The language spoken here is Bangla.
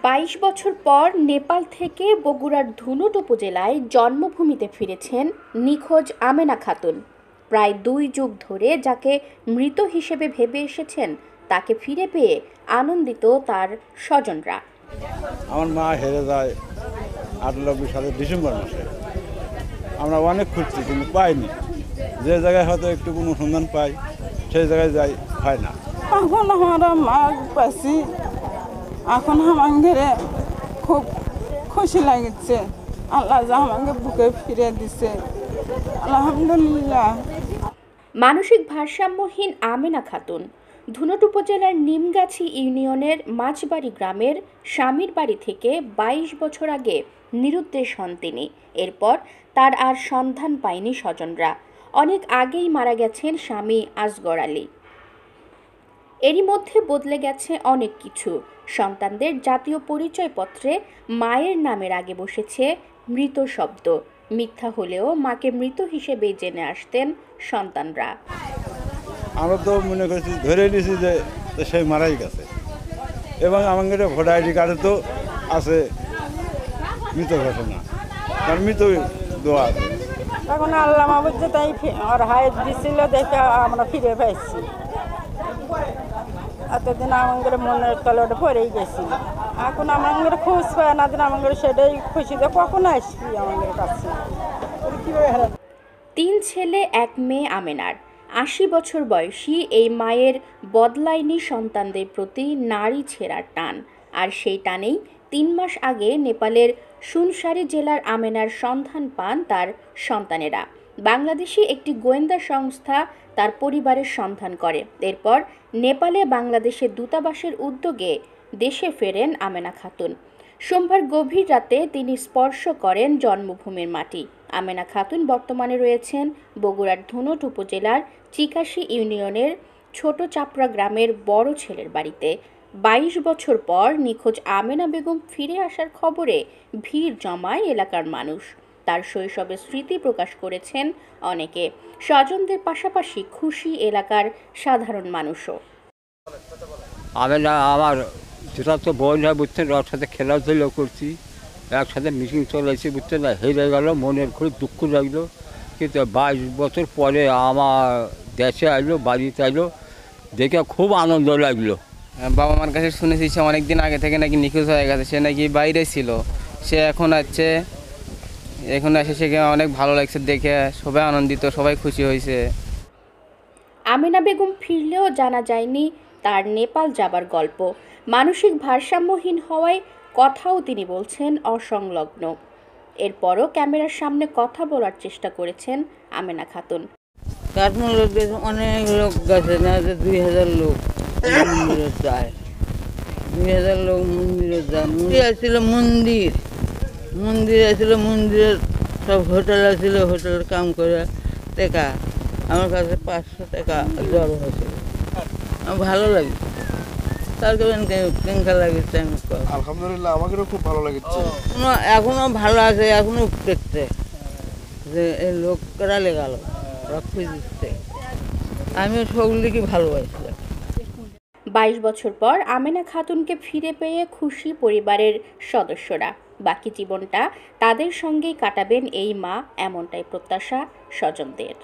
২২ বছর পর নেপাল থেকে বগুড়ার ধুনট উপজেলায় জন্মভূমিতে ফিরেছেন নিখোঁজ আমেনা খাতুন। প্রায় ২ যুগ ধরে যাকে মৃত হিসেবে ভেবে এসেছেন তাকে ফিরে পেয়ে আনন্দিত তার স্বজনরা। আমার মা হেরে যায় ৯৮ সালের ডিসেম্বর মাসে। আমরা অনেক খুঁজছি কিন্তু পাইনি। যে জায়গায় হয়তো একটু কোনো সন্ধান পাই সেই জায়গায় যাই, হয় না। এখন আমরা মা পাচ্ছি, এখন আমাদের খুব খুশি লাগছে। আল্লাহ যা আমাকে বুকে ফিরে দিচ্ছে, আলহামদুলিল্লাহ। মানসিক ভারসাম্যহীন আমেনা খাতুন ধুনট উপজেলার নিমগাছি ইউনিয়নের মাঝবাড়ি গ্রামের স্বামীর বাড়ি থেকে ২২ বছর আগে নিরুদ্দেশ হন তিনি। এরপর তার আর সন্ধান পায়নি স্বজনরা। অনেক আগেই মারা গেছেন স্বামী আসগর আলী। এরই মধ্যে বদলে গেছে অনেক কিছু। সন্তানদের জাতীয় পরিচয়পত্রে মায়ের নামের আগে বসেছে মৃত শব্দ। মিথ্যা হলেও মাকে মৃত হিসেবেই জেনে আসতেন সন্তানরা। আমরা তো মনে করছি, ধরে নিয়েছি যে সে মারাই গেছে, এবং আমাদের ভোটার আইডি কার্ডে তো আছে মৃত ঘটনা, কারণ মৃত দোয়া আছে। এখন আল্লাহ মাহবুব যে তাই আর হায়াত দিছিল দেখে আমরা ফিরে পাইছি। এতদিন আমাদের মনের তলটা পরেই গেছি, এখন আমাদের খুশ পায় না দিন আমাদের সেটাই খুশি যে কখন আসবি আমাদের কাছে। ৩ ছেলে ১ মেয়ে আমেনার। ৮০ বছর বয়সী এই মায়ের বদলায়নি সন্তানদের প্রতি নারী ছেঁড়ার টান। আর সেই টানেই ৩ মাস আগে নেপালের সুনসারি জেলার আমেনার সন্ধান পান তার সন্তানেরা। বাংলাদেশি একটি গোয়েন্দা সংস্থা তার পরিবারের সন্ধান করে। এরপর নেপালে বাংলাদেশের দূতাবাসের উদ্যোগে দেশে ফেরেন আমেনা খাতুন। সোমবার গভীর রাতে তিনি স্পর্শ করেন জন্মভূমির মাটি। আমেনা খাতুন বর্তমানে রয়েছেন বগুড়ার ধুনট উপজেলার চিকাশি ইউনিয়নের ছোট চাপড়া গ্রামের বড় ছেলের বাড়িতে। ২২ বছর পর নিখোঁজ আমেনা বেগম ফিরে আসার খবরে ভিড় জমায় এলাকার মানুষ। তার শৈশবের স্মৃতি প্রকাশ করেছেন অনেকে। স্বজনদের পাশাপাশি খুশি এলাকার সাধারণ মানুষও। আমেনা আমার যেটা তো বোন হয় বুঝছেন, ওর সাথে খেলাধুলো করছি, একসাথে মিটিং চলেছি বুঝছেন না, হেরে গেল, মনের খুব দুঃখ লাগলো। কিন্তু ২২ বছর পরে আমার দেশে আসলো, বাড়িতে আসলো, দেখে খুব আনন্দ লাগলো। বাবা মার কাছে শুনেছি সে অনেক দিন আগে থেকে নাকি নিখোঁজ হয়ে গেছে, সে নাকি বাইরে ছিল, সে এখন আসছে, এখন এসে সেখানে অনেক ভালো লাগছে দেখে, সবাই আনন্দিত, সবাই খুশি হয়েছে। আমেনা বেগম ফিরলেও জানা যায়নি তার নেপাল যাবার গল্প। মানসিক ভারসাম্যহীন হওয়ায় কথাও তিনি বলছেন অসংলগ্ন। এরপরও ক্যামেরার সামনে কথা বলার চেষ্টা করেছেন আমেনা খাতুন। কাঠমান্ডুতে অনেক লোক গেছে, না ২,০০০ লোক মন্দিরে যায়, ২,০০০ লোক মন্দিরে যায়। আসছিল মন্দির আসছিল, মন্দিরের সব হোটেল আসছিল, হোটেলের কাম করে টাকা আমার কাছে ৫০০ টাকা জড়ো হয়েছিল। আমার ভালো লাগে, তার কারণ কেঙ্কা লাগছে। আলহামদুলিল্লাহ, আমাকেও খুব ভালো লাগছে। এখনো ভালো আছে, এখনো দেখতে যে এই লোকরা লেগাল ওরা খুঁজছে, আমিও সবগুলিকে ভালোবাসি। ২২ বছর পর আমেনা খাতুনকে ফিরে পেয়ে খুশি পরিবারের সদস্যরা। বাকি জীবনটা তাদের সঙ্গেই কাটাবেন এই মা, এমনটাই প্রত্যাশা স্বজনদের।